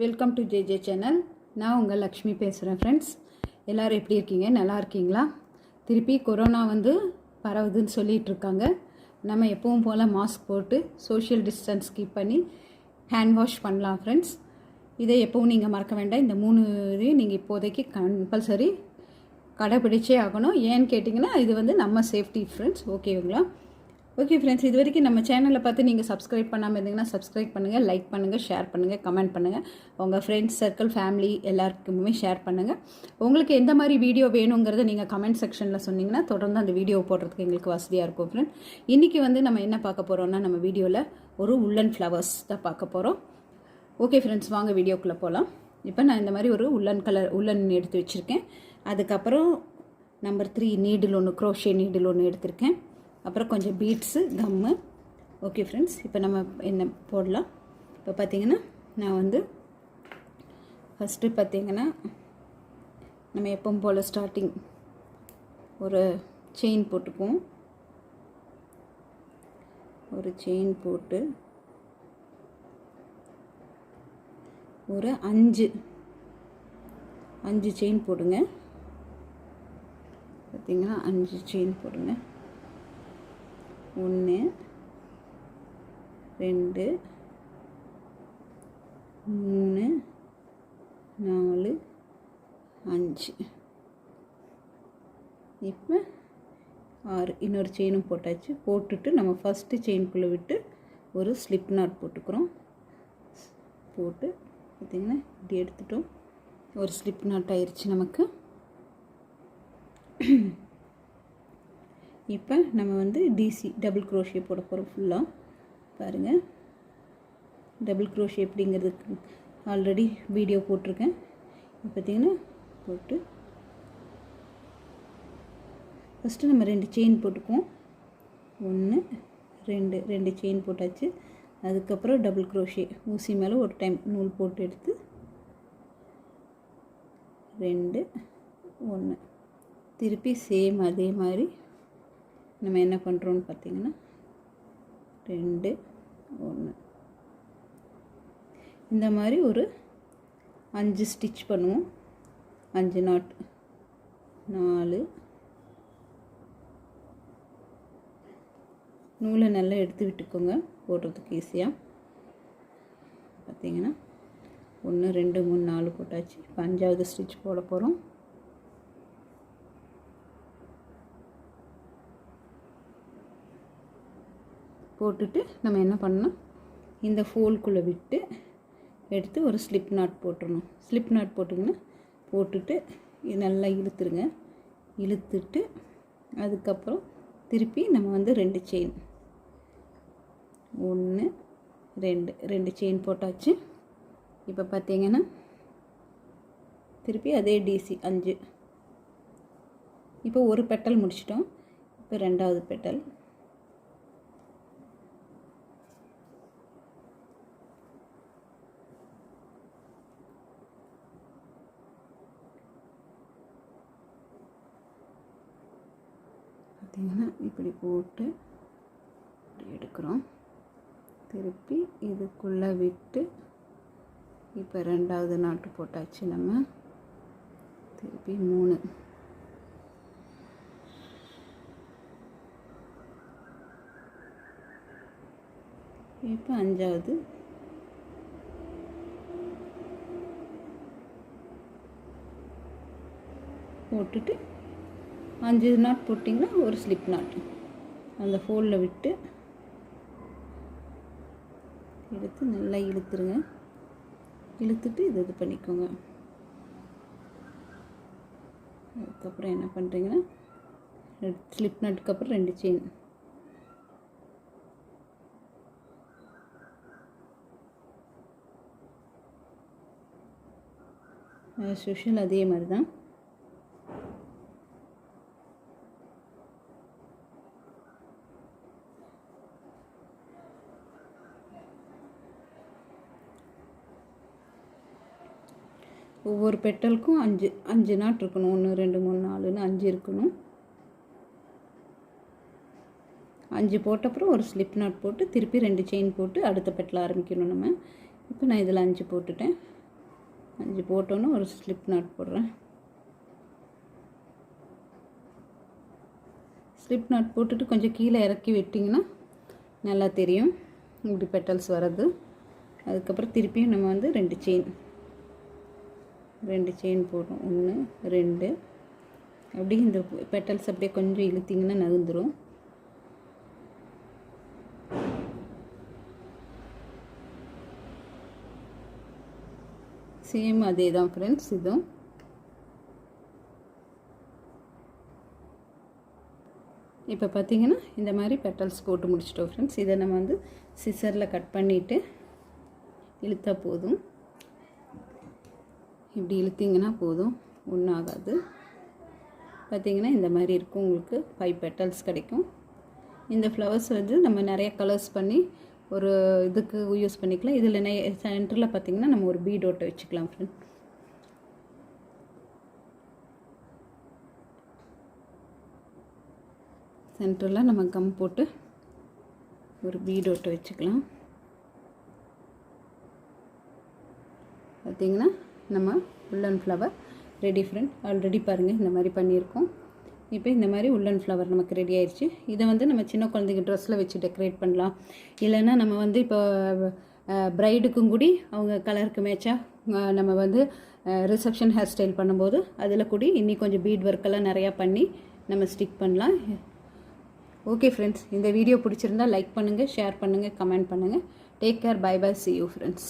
Welcome to J channel. நான் உங்கள் லக்ஷ்மி பேசுகிறேன். ஃப்ரெண்ட்ஸ், எல்லோரும் எப்படி இருக்கீங்க? நல்லா இருக்கீங்களா? திருப்பி கொரோனா பரவுதுன்னு சொல்லிகிட்டு இருக்காங்க. நம்ம எப்பவும் போல் மாஸ்க் போட்டு சோஷியல் டிஸ்டன்ஸ் கீப் பண்ணி ஹேண்ட் வாஷ் பண்ணலாம். ஃப்ரெண்ட்ஸ், இதை எப்பவும் நீங்கள் மறக்க வேண்டாம். இந்த 3 இதையும் நீங்கள் இப்போதைக்கு கம்பல்சரி கடைப்பிடிச்சே ஆகணும். ஏன்னு கேட்டிங்கன்னா இது நம்ம சேஃப்டி. ஃப்ரெண்ட்ஸ், ஓகேங்களா? ஓகே ஃப்ரெண்ட்ஸ், இது வரைக்கும் நம்ம சேனலை பார்த்து நீங்கள் சப்ஸ்கிரைப் பண்ணாமல் இருந்தீங்கன்னா சப்ஸ்கிரைப் பண்ணுங்கள், லைக் பண்ணுங்கள், ஷேர் பண்ணுங்கள், கமெண்ட் பண்ணுங்கள். உங்கள் ஃப்ரெண்ட்ஸ் சர்க்கிள், ஃபேமிலி எல்லாருக்குமே ஷேர் பண்ணுங்கள். உங்களுக்கு எந்த மாதிரி வீடியோ வேணுங்கிறத நீங்கள் கமெண்ட் செக்ஷனில் சொன்னீங்கன்னா தொடர்ந்து அந்த வீடியோ போடுறதுக்கு எங்களுக்கு வசதியாக இருக்கும். ஃப்ரெண்ட், இன்றைக்கி நம்ம என்ன பார்க்க போகிறோம்னா, நம்ம வீடியோவில் ஒரு உள்ளன் ஃப்ளவர்ஸ் தான் பார்க்க போகிறோம். ஓகே ஃப்ரெண்ட்ஸ், வாங்க வீடியோக்குள்ளே போகலாம். இப்போ நான் இந்த மாதிரி ஒரு உள்ளன் எடுத்து வச்சுருக்கேன். அதுக்கப்புறம் நம்பர் 3 நீடில் ஒன்று, க்ரோஷே நீடில் ஒன்று எடுத்திருக்கேன். அப்புறம் கொஞ்சம் பீட்ஸு, கம்மு. ஓகே ஃப்ரெண்ட்ஸ், இப்போ நம்ம என்ன போடலாம். இப்போ பார்த்திங்கன்னா நான் ஃபஸ்ட்டு பார்த்திங்கன்னா நம்ம எப்பவும் போல் ஸ்டார்டிங் ஒரு செயின் போட்டுக்குவோம். ஒரு செயின் போட்டு ஒரு 5 செயின் போடுங்க. பார்த்திங்கன்னா 5 செயின் போடுங்க. 1 2 3 4 5. இப்போ 6. இன்னொரு செயினும் போட்டாச்சு. போட்டுட்டு நம்ம ஃபஸ்ட்டு செயின்குள்ளே விட்டு ஒரு ஸ்லிப் நாட் போட்டுக்கிறோம். போட்டு பார்த்திங்கன்னா இப்படி எடுத்துட்டோம். ஒரு ஸ்லிப் நாட் ஆயிடுச்சு நமக்கு. இப்போ நம்ம டிசி டபுள் க்ரோஷே போட போகிறோம். ஃபுல்லாக பாருங்கள், டபுள் க்ரோஷே எப்படிங்கிறதுக்கு ஆல்ரெடி வீடியோ போட்டிருக்கேன். பார்த்திங்கன்னா போட்டு ஃபஸ்ட்டு நம்ம 2 செயின் போட்டுக்குவோம். 1 2 செயின் போட்டாச்சு. அதுக்கப்புறம் டபுள் க்ரோஷே ஊசி மேலே ஒரு டைம் நூல் போட்டு எடுத்து 2 1 திருப்பி சேம் அதே மாதிரி நம்ம என்ன பண்ணுறோன்னு பார்த்திங்கன்னா 2 1 இந்த மாதிரி ஒரு 5 ஸ்டிச் பண்ணுவோம். 5 நாட் 4 நூலை நல்லா எடுத்து விட்டுக்கோங்க, போடுறதுக்கு ஈஸியாக. பார்த்திங்கன்னா 1 2 3 4 போட்டாச்சு. இப்போ 5வது ஸ்டிச் போட போகிறோம். போட்டுட்டு நம்ம என்ன பண்ணணும், இந்த ஃபோல்குள்ளே விட்டு எடுத்து ஒரு ஸ்லிப் நாட் போட்டுடணும். ஸ்லிப் நாட் போட்டிங்கன்னா போட்டுட்டு நல்லா இழுத்துருங்க. இழுத்துட்டு அதுக்கப்புறம் திருப்பி நம்ம 2 செயின் 1 2 செயின் போட்டாச்சு. இப்போ பார்த்தீங்கன்னா திருப்பி அதே டிசி 5. இப்போ ஒரு பெட்டல் முடிச்சிட்டோம். இப்போ 2வது பெட்டல். பார்த்திங்கன்னா இப்படி போட்டு இப்படி எடுக்கிறோம். திருப்பி இதுக்குள்ளே விட்டு இப்போ 2வது நாட்டு போட்டாச்சு. நம்ம திருப்பி 3 இப்போ 5வது போட்டுட்டு 5 நாட் போட்டிங்கன்னா ஒரு ஸ்லிப் நாட் அந்த ஃபோல்டில் விட்டு எடுத்து நல்லா இழுத்துருங்க. இழுத்துட்டு இது பண்ணிக்கோங்க. அதுக்கப்புறம் என்ன பண்ணுறீங்கன்னா ஸ்லிப் நாட்டுக்கு அப்புறம் 2 செயின். ஆஸ் யூஷுவல் அதே மாதிரி தான். ஒவ்வொரு பெட்டலுக்கும் 5 நாட் இருக்கணும். 1 2 3 4ன்னு 5 இருக்கணும். 5 போட்டப்புறம் ஒரு ஸ்லிப் நாட் போட்டு திருப்பி 2 செயின் போட்டு அடுத்த பெட்டில் ஆரம்பிக்கணும் நம்ம. இப்போ நான் இதில் 5 போட்டுட்டேன். 5 போட்டோன்னு ஒரு ஸ்லிப் நாட் போடுறேன். ஸ்லிப் நாட் போட்டுட்டு கொஞ்சம் கீழே இறக்கி விட்டிங்கன்னா நல்லா தெரியும் இப்படி பெட்டல்ஸ் வர்றது. அதுக்கப்புறம் திருப்பியும் நம்ம வந்து 2 செயின் போடுறோம். 1 2 அப்படியே இந்த பெட்டல்ஸ் அப்படியே கொஞ்சம் இழுத்திங்கன்னா நகர்ந்துடும். சேம் அதே தான் ஃப்ரெண்ட்ஸ். இதுவும் இப்போ பார்த்தீங்கன்னா இந்த மாதிரி பெட்டல்ஸ் போட்டு முடிச்சிட்டோம் ஃப்ரெண்ட்ஸ். இதை நம்ம வந்து சிசரில் கட் பண்ணிவிட்டு இழுத்தா போதும். இப்படி இழுத்திங்கன்னா போதும், ஒன்றும் ஆகாது. பார்த்திங்கன்னா இந்த மாதிரி இருக்கும். உங்களுக்கு 5 பெட்டல்ஸ் கிடைக்கும். இந்த ஃப்ளவர்ஸ் வந்து நம்ம நிறைய கலர்ஸ் பண்ணி ஒரு இதுக்கு யூஸ் பண்ணிக்கலாம். இதில் சென்டரில் பார்த்திங்கன்னா நம்ம ஒரு பீட் ஓட்டை வச்சுக்கலாம் ஃப்ரெண்ட். சென்டரில் நம்ம கம் போட்டு ஒரு பீட் ஓட்டை வச்சுக்கலாம். பார்த்திங்கன்னா நம்ம உள்ளன் ஃப்ளவர் ரெடி ஃப்ரெண்ட். ஆல்ரெடி பாருங்கள் இந்த மாதிரி பண்ணியிருக்கோம். இப்போ இந்த மாதிரி உள்ளன் ஃப்ளவர் நமக்கு ரெடி ஆயிடுச்சு. இதை வந்து நம்ம சின்ன குழந்தைங்க ட்ரெஸ்ஸில் வச்சு டெக்கரேட் பண்ணலாம். இல்லைன்னா நம்ம வந்து இப்போ ப்ரைடுக்கும் கூடி அவங்க கலருக்கு மேட்சாக நம்ம வந்து ரிசப்ஷன் ஹேர் ஸ்டைல் பண்ணும்போது அதில் கூடி இன்னும் கொஞ்சம் பீட் ஒர்க்கெல்லாம் நிறையா பண்ணி நம்ம ஸ்டிக் பண்ணலாம். ஓகே ஃப்ரெண்ட்ஸ், இந்த வீடியோ பிடிச்சிருந்தா லைக் பண்ணுங்கள், ஷேர் பண்ணுங்கள், கமெண்ட் பண்ணுங்கள். Take care, bye bye, see you friends.